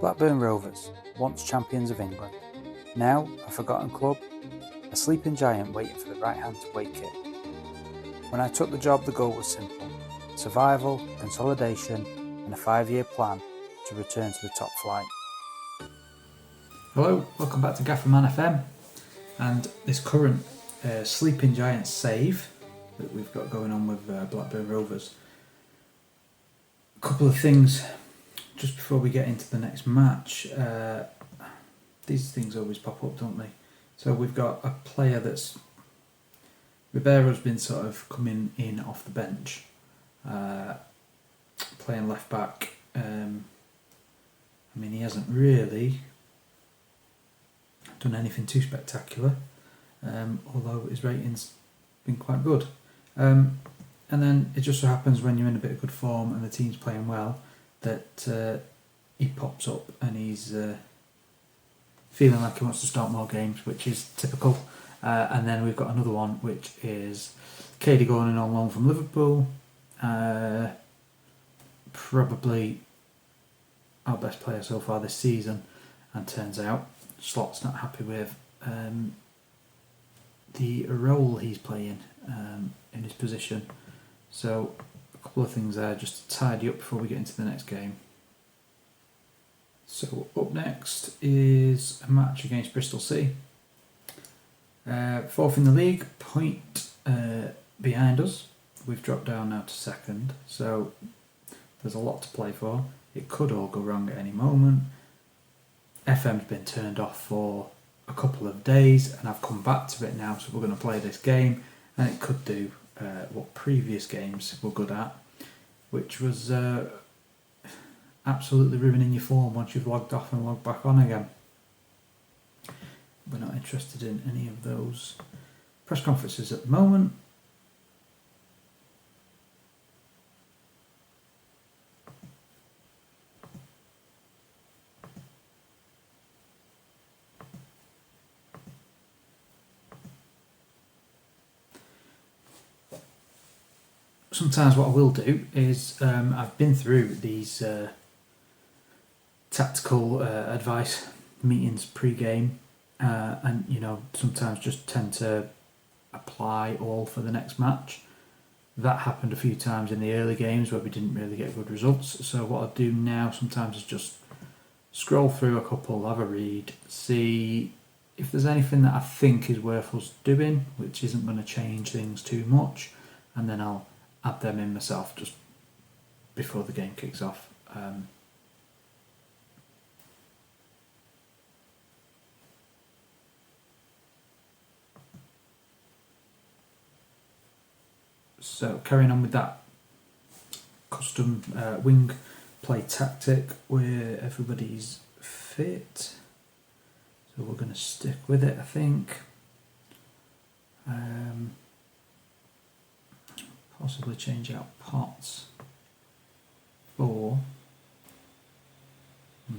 Blackburn Rovers, once champions of England, now a forgotten club, a sleeping giant waiting for the right hand to wake it. When I took the job, the goal was simple: survival, consolidation and a 5-year plan to return to the top flight. Hello, welcome back to Gafferman-FM, and this current sleeping giant save that we've got going on with Blackburn Rovers. A couple of things just before we get into the next match. These things always pop up, don't they? So we've got a player that's... Ribeiro's been sort of coming in off the bench, playing left back. He hasn't really done anything too spectacular, although his rating's been quite good. And then it just so happens when you're in a bit of good form and the team's playing well that he pops up and he's feeling like he wants to start more games, which is typical. And then we've got another one, which is Cady going in on loan from Liverpool. Probably our best player so far this season, and turns out Slot's not happy with the role he's playing in his position. So a couple of things there just to tidy up before we get into the next game. So up next is a match against Bristol City. Fourth in the league, point behind us. We've dropped down now to second, so there's a lot to play for. It could all go wrong at any moment. FM's been turned off for a couple of days and I've come back to it now, so we're going to play this game, and it could do what previous games were good at, which was absolutely ruining your form once you've logged off and logged back on again. We're not interested in any of those press conferences at the moment. Sometimes what I will do is I've been through these tactical advice meetings pre-game, and sometimes just tend to apply all for the next match. That happened a few times in the early games where we didn't really get good results. So what I do now sometimes is just scroll through a couple, have a read, see if there's anything that I think is worth us doing, which isn't going to change things too much, and then I'll add them in myself just before the game kicks off. So carrying on with that custom wing play tactic where everybody's fit. So we're going to stick with it, I think. Possibly change out Potts for why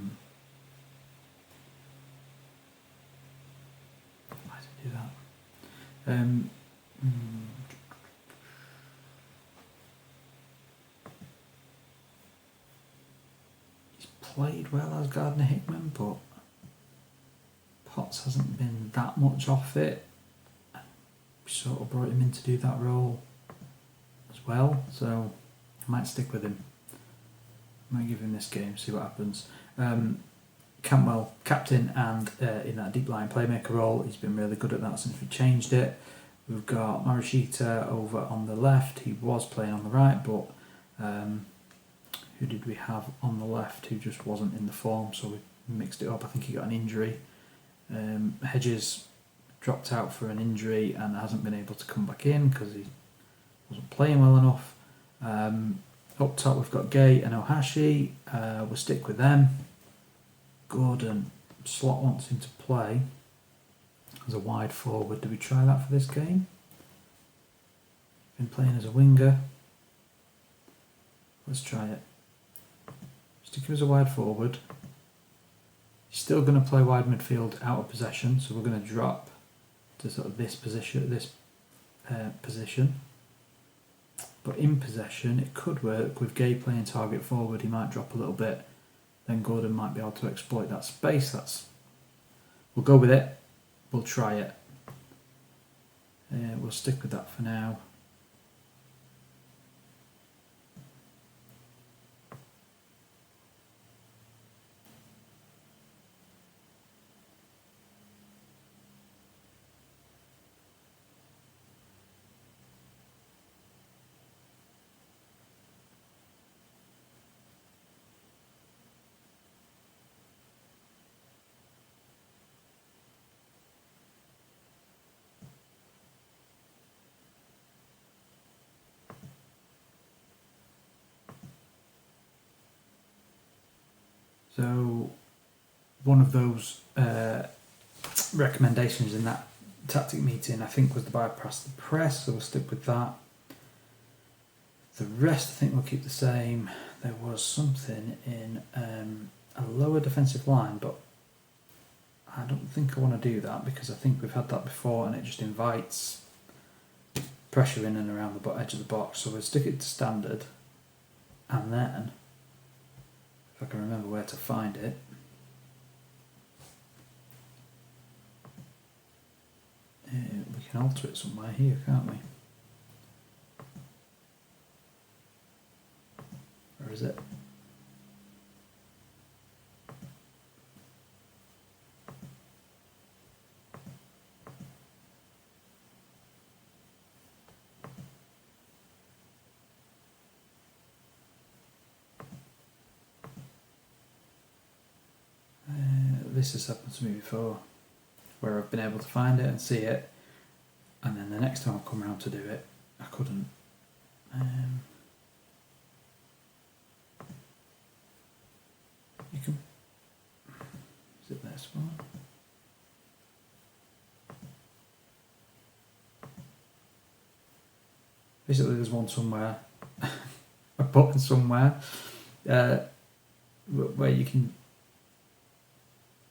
did I do that? He's played well as Gardner Hickman, but Potts hasn't been that much off it. We sort of brought him in to do that role as well, so I might stick with him. I might give him this game, see what happens. Cantwell, captain, and in that deep line playmaker role, he's been really good at that since we changed it. We've got Marishita over on the left. He was playing on the right, but who did we have on the left who just wasn't in the form, so we mixed it up. I think he got an injury. Hedges dropped out for an injury and hasn't been able to come back in because he wasn't playing well enough. Up top we've got Gay and Ohashi. We'll stick with them. Gordon, Slot wants him to play as a wide forward. Do we try that for this game? Been playing as a winger. Let's try it. Stick him as a wide forward. He's still going to play wide midfield out of possession, so we're going to drop to sort of this position. But in possession, it could work with Gay playing target forward. He might drop a little bit then Gordon might be able to exploit that space. We'll go with it. We'll try it. We'll stick with that for now. So one of those recommendations in that tactic meeting, I think, was the bypass the press, so we'll stick with that. The rest, I think, we'll keep the same. There was something in a lower defensive line, but I don't think I want to do that because I think we've had that before and it just invites pressure in and around the edge of the box. So we'll stick it to standard, and then if I can remember where to find it. We can alter it somewhere here, can't we? Where is it? This has happened to me before, where I've been able to find it and see it, and then the next time I come around to do it, I couldn't. You can. Is it this one? Basically, there's one somewhere, a button somewhere, where you can.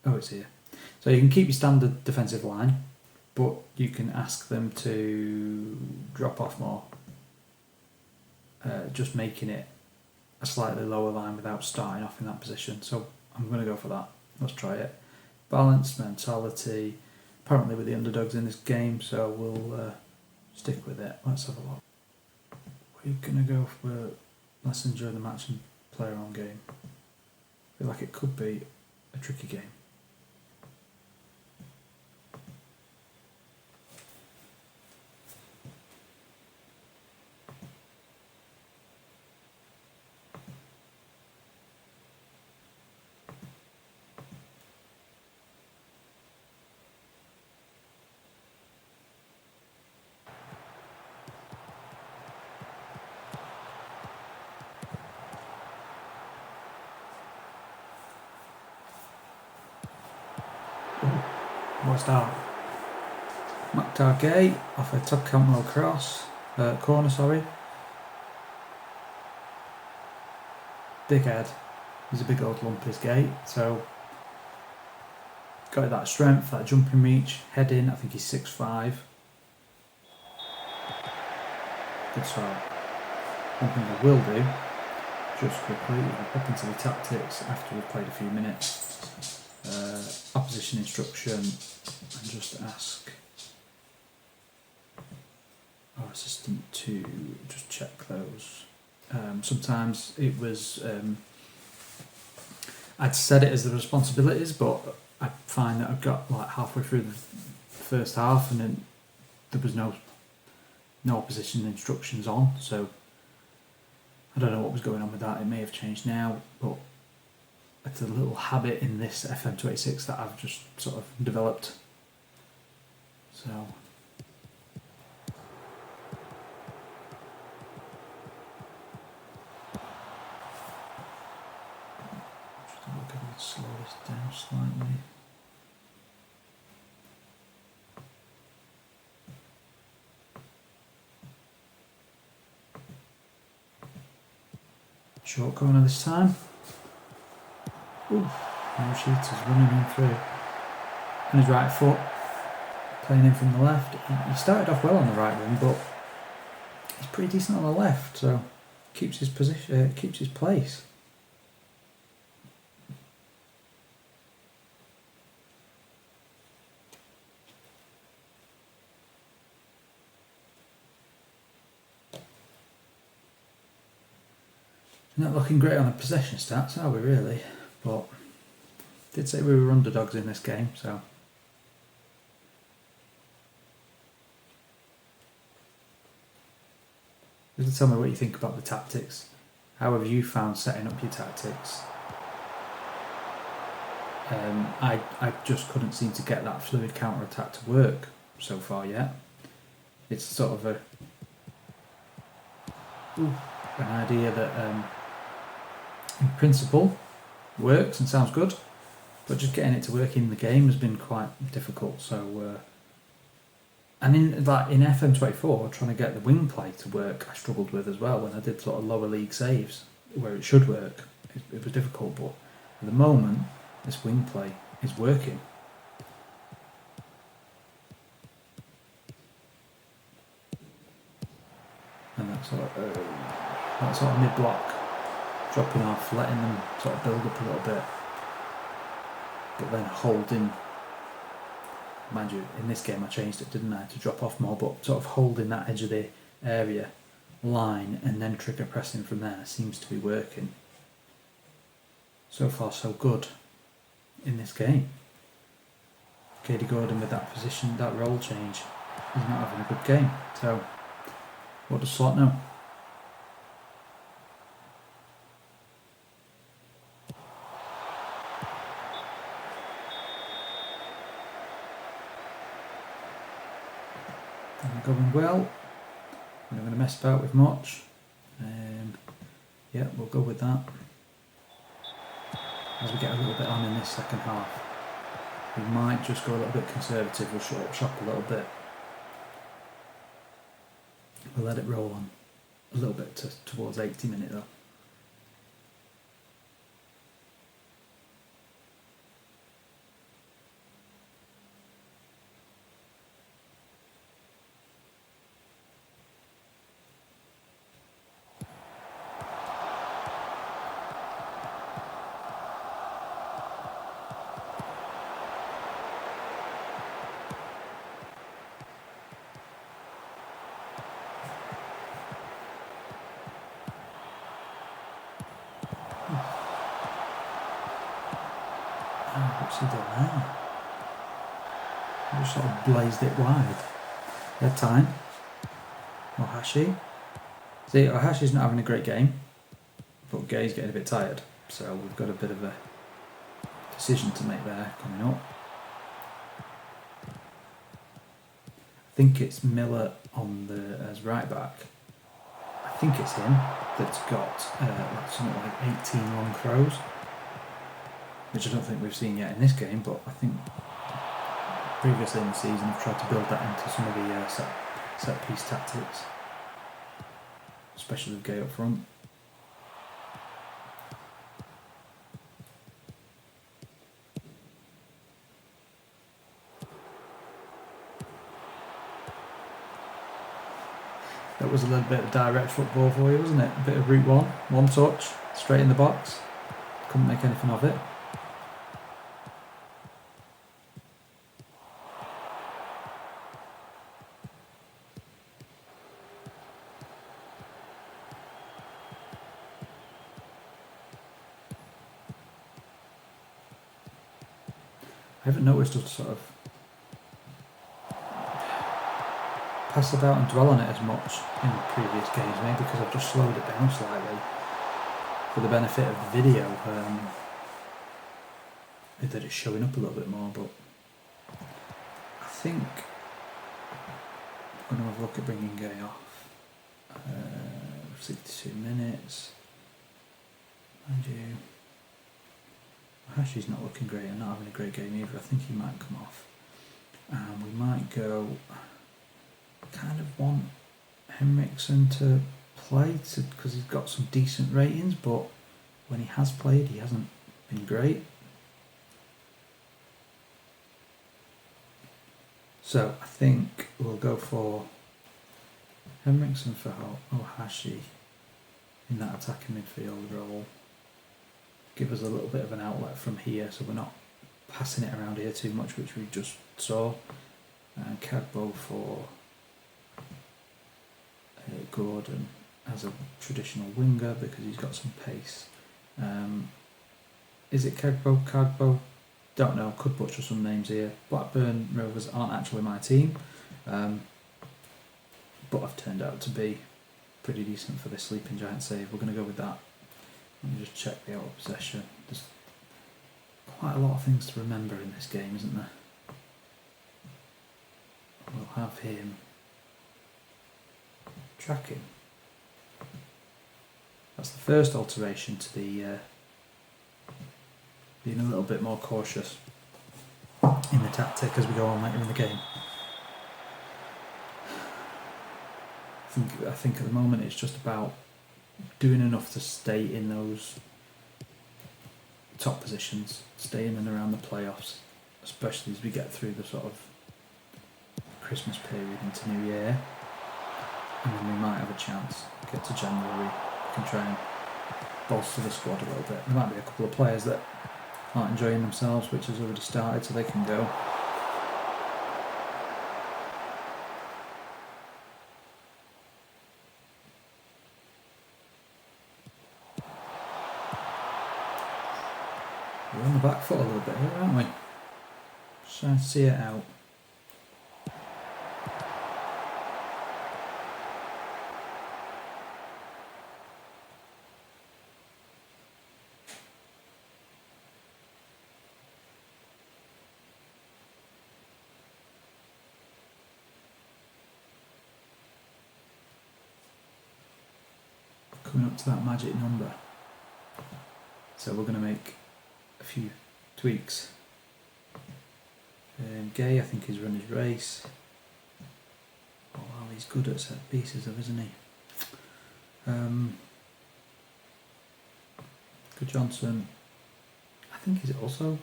Oh, it's here. So you can keep your standard defensive line, but you can ask them to drop off more, just making it a slightly lower line without starting off in that position. So I'm going to go for that. Let's try it. Balanced mentality. Apparently we're the underdogs in this game, so we'll stick with it. Let's have a look. We're going to go for let's enjoy the match and play our own game. I feel like it could be a tricky game. What's that? Maktar Gay off a top Campbell corner, sorry. Big head. He's a big old lump, is Gay. So got that strength, that jumping reach, head in. I think he's 6'5". Good start. One thing I will do, just quickly, I'll pop into the tactics after we've played a few minutes. Opposition instruction, and just ask our assistant to just check those. Sometimes it was I'd set it as the responsibilities, but I find that I got like halfway through the first half and then there was no opposition instructions on, so I don't know what was going on with that. It may have changed now, but it's a little habit in this FM286 that I've just sort of developed. So just look at it, slow this down slightly. Short corner this time. Ooh, now Sheeters running in through. On his right foot, playing in from the left. He started off well on the right wing, but he's pretty decent on the left, so keeps his position, keeps his place. Not looking great on the possession stats, are we really? But did say we were underdogs in this game, so. Just tell me what you think about the tactics. How have you found setting up your tactics? I just couldn't seem to get that fluid counter-attack to work so far yet. It's sort of an idea that in principle works and sounds good, but just getting it to work in the game has been quite difficult. So, and in FM24, trying to get the wing play to work, I struggled with as well when I did sort of lower league saves where it should work. It was difficult, but at the moment, this wing play is working. And that sort of mid-block dropping off, letting them sort of build up a little bit, but then holding. Mind you, in this game I changed it, didn't I, to drop off more, but sort of holding that edge of the area line and then trigger pressing from there seems to be working. So far so good in this game. Katie Gordon with that position, that role change, he's not having a good game. So, what does Slot know? Going well. We're not going to mess about with much. Yeah, we'll go with that. As we get a little bit on in this second half, we might just go a little bit conservative. We'll shut up shop a little bit. We'll let it roll on a little bit towards 80 minutes though. What's he done there? He just sort of blazed it wide. That time. Ohashi. See, Ohashi's not having a great game, but Gay's getting a bit tired, so we've got a bit of a decision to make there coming up. I think it's Miller on the as right back. I think it's him that's got something like 18 long throws, which I don't think we've seen yet in this game, but I think previously in the season I've tried to build that into some of the set piece tactics, especially with Gay up front. That was a little bit of direct football for you, wasn't it? A bit of route one touch, straight in the box. Couldn't make anything of it. I haven't noticed us sort of pass about and dwell on it as much in previous games, maybe because I've just slowed it down slightly for the benefit of the video, that it's showing up a little bit more, but I think I'm going to have a look at bringing Gay off. 62 minutes. Mind you, Hashi's not looking great and not having a great game either. I think he might come off. And we might go, kind of want Henriksen to play because he's got some decent ratings, but when he has played he hasn't been great. So I think we'll go for Henriksen for Ohashi in that attacking midfield role. Give us a little bit of an outlet from here so we're not passing it around here too much, which we just saw. And Cadbo for Gordon as a traditional winger because he's got some pace. Is it Kagbo? Don't know, could butcher some names here. Blackburn Rovers aren't actually my team, but I've turned out to be pretty decent for this Sleeping Giant save. We're going to go with that. Let me just check the out of possession. There's quite a lot of things to remember in this game, isn't there? We'll have him tracking. That's the first alteration to the being a little bit more cautious in the tactic as we go on later in the game. I think at the moment it's just about doing enough to stay in those top positions, stay in and around the playoffs, especially as we get through the sort of Christmas period into New Year, and then we might have a chance. Get to January, we can try and bolster the squad a little bit. There might be a couple of players that aren't enjoying themselves, which has already started, so they can go. We're on the back foot a little bit here, aren't we? Just trying to see it out. Coming up to that magic number. So we're going to make a few tweaks. Gay, I think he's run his race. Oh wow, he's good at set pieces though, isn't he? Good Johnson, I think he's also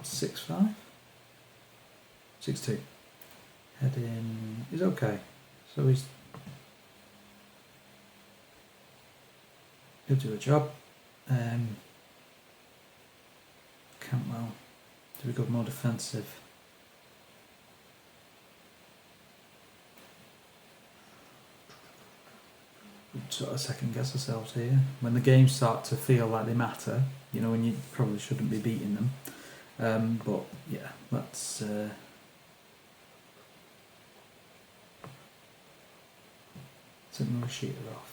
6'5", 6'2". Heading is okay, so he'll do a job. Cantwell, do we go more defensive? We sort of second guess ourselves here. When the games start to feel like they matter, you know, when you probably shouldn't be beating them. But yeah, let's move Sheeter off.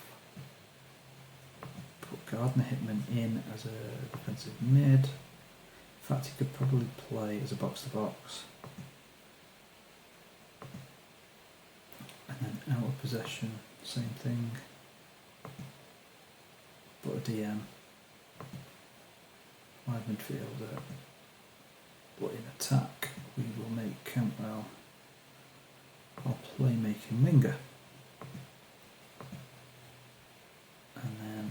Put Gardner Hitman in as a defensive mid. In fact, he could probably play as a box-to-box. And then out of possession, same thing. But a DM. Wide midfielder. But in attack, we will make Cantwell our playmaking winger. And then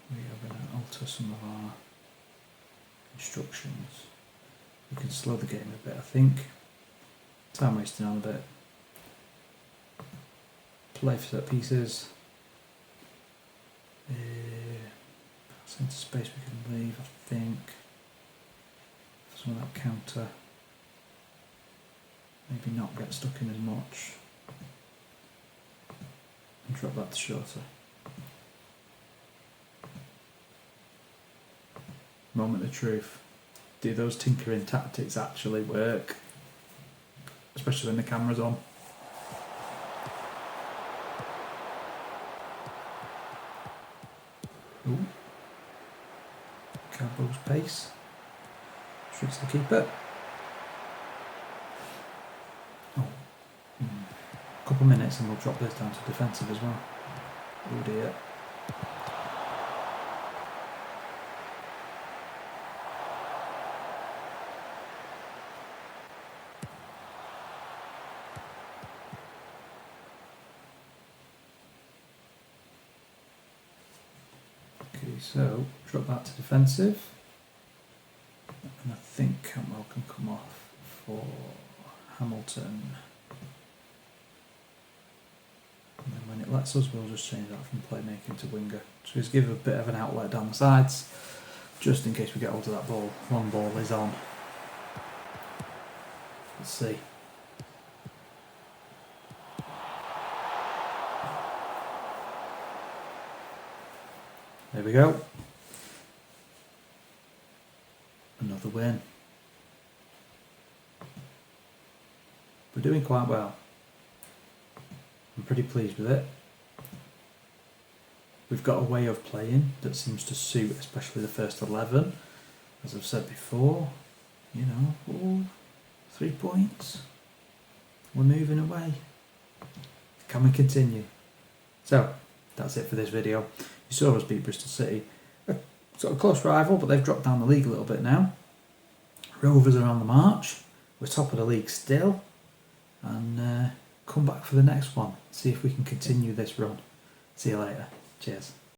we are going to alter some of our instructions. We can slow the game a bit, I think. Time wasting on a bit. Play for set pieces. Into space we can leave, I think. For some of that counter. Maybe not get stuck in as much. And drop that to shorter. Moment of truth. Do those tinkering tactics actually work? Especially when the camera's on. Ooh. Cabbo's pace. Tricks the keeper. Oh. A couple of minutes and we'll drop this down to defensive as well. Oh dear. So, drop that to defensive, and I think Cantwell can come off for Hamilton, and then when it lets us, we'll just change that from playmaking to winger, so just give a bit of an outlet down the sides, just in case we get hold of that ball. Long ball is on. Let's see. There we go. Another win. We're doing quite well. I'm pretty pleased with it. We've got a way of playing that seems to suit especially the first 11. As I've said before, 3 points. We're moving away. Can we continue? So, that's it for this video. You saw us beat Bristol City. A sort of close rival, but they've dropped down the league a little bit now. Rovers are on the march. We're top of the league still. And come back for the next one. See if we can continue this run. See you later. Cheers.